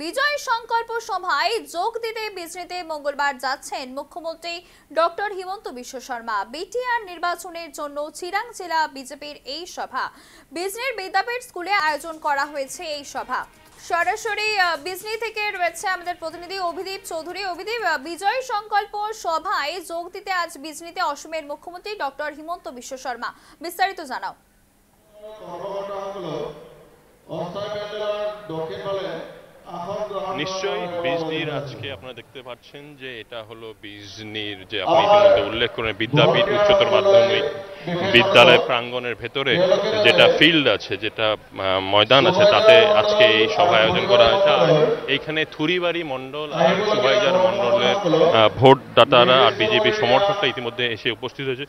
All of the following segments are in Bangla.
বিজয় সংকল্প সভায় যোগ দিতে বিজনীতে মঙ্গলবার যাচ্ছেন মুখ্যমন্ত্রী ডক্টর হিমন্ত বিশ্ব শর্মা। বিটিআর নির্বাচনের জন্য চিরাং জেলা বিজেপির এই সভা বিজনীর বিদ্যাপীঠ স্কুলে আয়োজন করা হয়েছে। এই সভা সরাসরি বিজনী থেকে রয়েছে আমাদের প্রতিনিধি অভিদীপ চৌধুরী। অভিদীপ, বিজয় সংকল্প সভায় যোগ দিতে আজ বিজনীতে অসমের মুখ্যমন্ত্রী ডক্টর হিমন্ত বিশ্ব শর্মা, বিস্তারিত জানাও। নিশ্চয়ই বিজনির আজকে আপনারা দেখতে পাচ্ছেন যে এটা হলো বিজনির যে আপনি ইতিমধ্যে উল্লেখ করেন বিদ্যাপীঠ উচ্চতর মাধ্যমিক বিদ্যালয় প্রাঙ্গণের ভেতরে যেটা ফিল্ড আছে, যেটা ময়দান আছে, তাতে আজকে এই সভা আয়োজন করা হয়েছে। আর এইখানে থুরিবাড়ি মণ্ডল আর সুবাইজার মণ্ডলের ভোটদাতারা আর বিজেপি সমর্থকরা ইতিমধ্যে এসে উপস্থিত হয়েছে।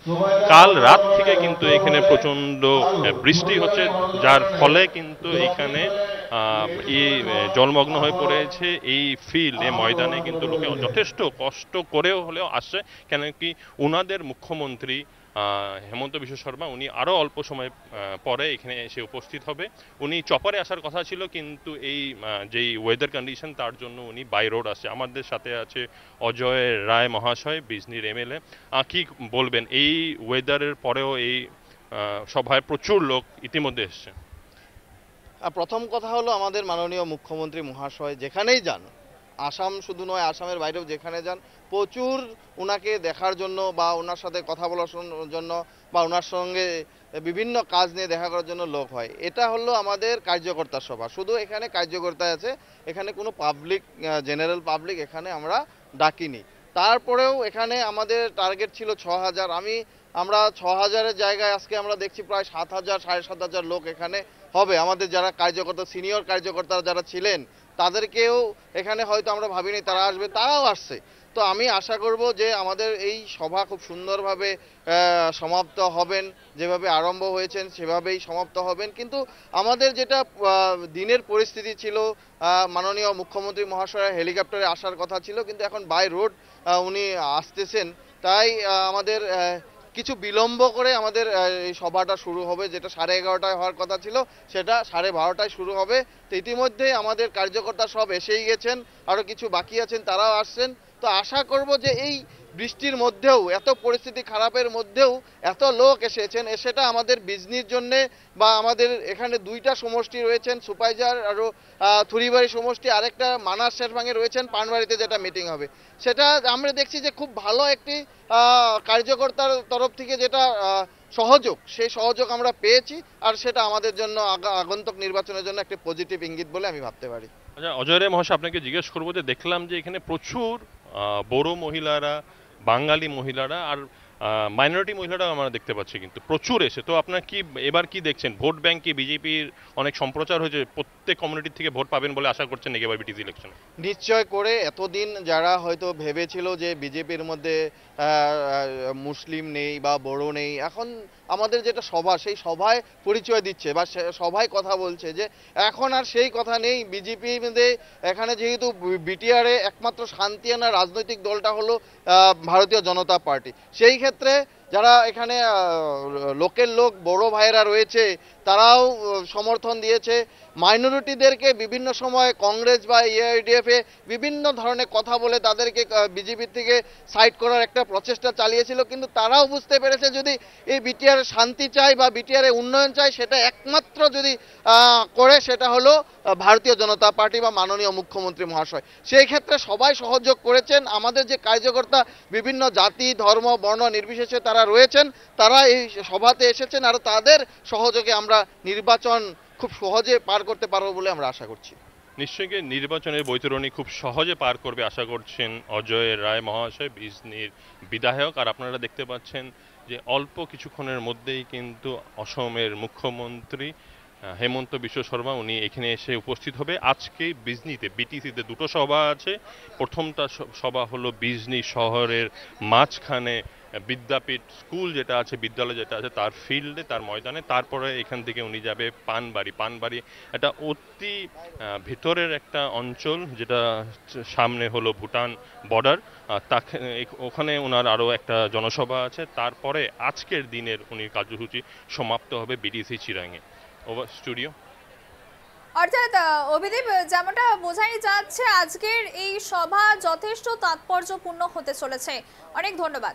কাল রাত থেকে কিন্তু এখানে প্রচন্ড বৃষ্টি হচ্ছে, যার ফলে কিন্তু এখানে এই জলমগ্ন হয়ে পড়েছে এই ফিল্ড, এই ময়দানে কিন্তু লোকে যথেষ্ট কষ্ট করেও হলেও আসছে। কেন কি ওনাদের মুখ্যমন্ত্রী হেমন্ত বিশ্ব শর্মা উনি আরও অল্প সময় পরে এখানে এসে উপস্থিত হবে। উনি চপারে আসার কথা ছিল, কিন্তু এই যেই ওয়েদার কন্ডিশন তার জন্য উনি বাই রোড আসছে। আমাদের সাথে আছে অজয় রায় মহাশয়, বিজনির এমএলএ। কি বলবেন, এই ওয়েদারের পরেও এই সভায় প্রচুর লোক ইতিমধ্যে এসছে? প্রথম কথা হলো, আমাদের মাননীয় মুখ্যমন্ত্রী মহাশয় যেখানেই যান, আসাম শুধু নয় আসামের বাইরেও যেখানে যান, প্রচুর ওনাকে দেখার জন্য বা ওনার সাথে কথা বলার জন্য বা ওনার সঙ্গে বিভিন্ন কাজ নিয়ে দেখা করার জন্য লোক হয়। এটা হলো আমাদের কার্যকর্তা সভা। শুধু এখানে কার্যকর্তা আছে, এখানে কোনো পাবলিক, জেনারেল পাবলিক এখানে আমরা ডাকিনি। তারপরেও এখানে আমাদের টার্গেট ছিল ৬,০০০। আমরা ৬,০০০-এর জায়গায় আজকে আমরা দেখছি প্রায় ৭,০০০, ৭,৫০০ লোক এখানে হবে। আমাদের যারা কার্যকর্তা, সিনিয়র কার্যকর্তারা যারা ছিলেন, তাদেরকেও এখানে হয়তো আমরা ভাবিনি তারা আসবে, তারাও আসছে। তো আমি আশা করব যে আমাদের এই সভা খুব সুন্দরভাবে সমাপ্ত হবেন, যেভাবে আরম্ভ হয়েছেন সেভাবেই সমাপ্ত হবেন। কিন্তু আমাদের যেটা দিনের পরিস্থিতি ছিল, মাননীয় মুখ্যমন্ত্রী মহাশয় হেলিকপ্টারে আসার কথা ছিল, কিন্তু এখন বাই রোড উনি আসতেছেন। তাই আমাদের কিছু বিলম্ব করে আমাদের এই সভাটা শুরু হবে। যেটা 11:30টায় হওয়ার কথা ছিল সেটা 12:30টায় শুরু হবে। তো ইতিমধ্যে আমাদের কার্যকর্তা সব এসেই গেছেন, আরও কিছু বাকি আছেন, তারাও আসছেন। তো আশা করব যে এই বৃষ্টির মধ্যেও, এত পরিস্থিতি খারাপের মধ্যেও এত লোক এসেছেন, সেটা আমাদের বিজনির জন্যে বা আমাদের এখানে দুইটা সমষ্টি রয়েছেন, সুপাইজার আরও থুরিবাড়ি সমষ্টি, আরেকটা মানাস শেরভাঙে রয়েছেন পানবাড়িতে যেটা মিটিং হবে। সেটা আমরা দেখছি যে খুব ভালো একটি কার্যকর্তার তরফ থেকে যেটা সহযোগ, সেই সহযোগ আমরা পেয়েছি। আর সেটা আমাদের জন্য আগন্তুক নির্বাচনের জন্য একটা পজিটিভ ইঙ্গিত বলে আমি ভাবতে পারি। আচ্ছা অজয় রে মহাশয়, আপনাকে জিজ্ঞেস করবো যে দেখলাম যে এখানে প্রচুর বড় মহিলারা, বাঙালি মহিলারা আর মাইনরিটি মহিলারাও আমরা দেখতে পাচ্ছি কিন্তু প্রচুর এসে। তো আপনার কি এবার কি দেখছেন, ভোট ব্যাংক কি বিজেপির অনেক সম্প্রচার হয়েছে, প্রত্যেক কমিউনিটি থেকে ভোট পাবেন বলে আশা করছেন এবার বিটিসি ইলেকশনে? নিশ্চয় করে। এতদিন যারা হয়তো ভেবেছিল যে বিজেপির মধ্যে মুসলিম নেই বা বড়ো নেই, এখন আমাদের যেটা সভা, সেই সভায় পরিচয় দিচ্ছে বা সবাই কথা বলছে যে এখন আর সেই কথা নেই। বিজেপির মধ্যে এখানে যেহেতু বিটিআরে একমাত্র শান্তি আনা রাজনৈতিক দলটা হলো ভারতীয় জনতা পার্টি, সেই ক্ষেত্রে যারা এখানে লোকের লোক বড় ভাইয়েরা রয়েছে তারাও সমর্থন দিয়েছে। মাইনরিটিদেরকে বিভিন্ন সময় কংগ্রেস বা এআইডিএফ বিভিন্ন ধরনের কথা বলে তাদেরকে বিজেপির থেকে সাইড করার একটা প্রচেষ্টা চালিয়েছিল, কিন্তু তারাও বুঝতে পেরেছে যদি এই বিটিআর শান্তি চাই বা বিটিআরে উন্নয়ন চাই, সেটা একমাত্র যদি করে সেটা হলো ভারতীয় জনতা পার্টি বা মাননীয় মুখ্যমন্ত্রী মহাশয়। সেই ক্ষেত্রে সবাই সহযোগ করেছেন। আমাদের যে কার্যকর্তা বিভিন্ন জাতি ধর্ম বর্ণ নির্বিশেষে তারা রয়েছেন, তারা এই সভাতে এসেছেন, আর তাদের সহযোগে আমরা নির্বাচন খুব সহজে পার করতে পারবো বলে আমরা আশা করছি। নিশ্চয়ই নির্বাচনের বৈতরণী খুব সহজে পার করবে আশা করছেন অজয় রায় মহাশয়, বিজনির বিধায়ক। আর আপনারা দেখতে পাচ্ছেন যে অল্প কিছুক্ষণের মধ্যেই কিন্তু অসমের মুখ্যমন্ত্রী হেমন্ত বিশ্ব শর্মা উনি এখানে এসে উপস্থিত হবে। আজকে বিজনিতে বিটিসিতে দুটো সভা আছে। প্রথমটা সভা হলো বিজনি শহরের মাঝখানে বিদ্যাপীঠ স্কুল যেটা আছে, বিদ্যালয় যেটা আছে তার ফিল্ডে, তার ময়দানে। তারপরে এখান থেকে উনি যাবে পানবাড়ি এটা অতি ভিতরের একটা অঞ্চল, যেটা সামনে হলো ভুটান বর্ডার। ওখানে ওনার আরও একটা জনসভা আছে। তারপরে আজকের দিনের উনি কার্যসূচি সমাপ্ত হবে বিটিসি চিরাঙে। Over studio. অর্থাৎ অভিদীপ, যেমনটা বোঝাই যাচ্ছে আজকের এই সভা যথেষ্ট তাৎপর্যপূর্ণ হতে চলেছে। অনেক ধন্যবাদ।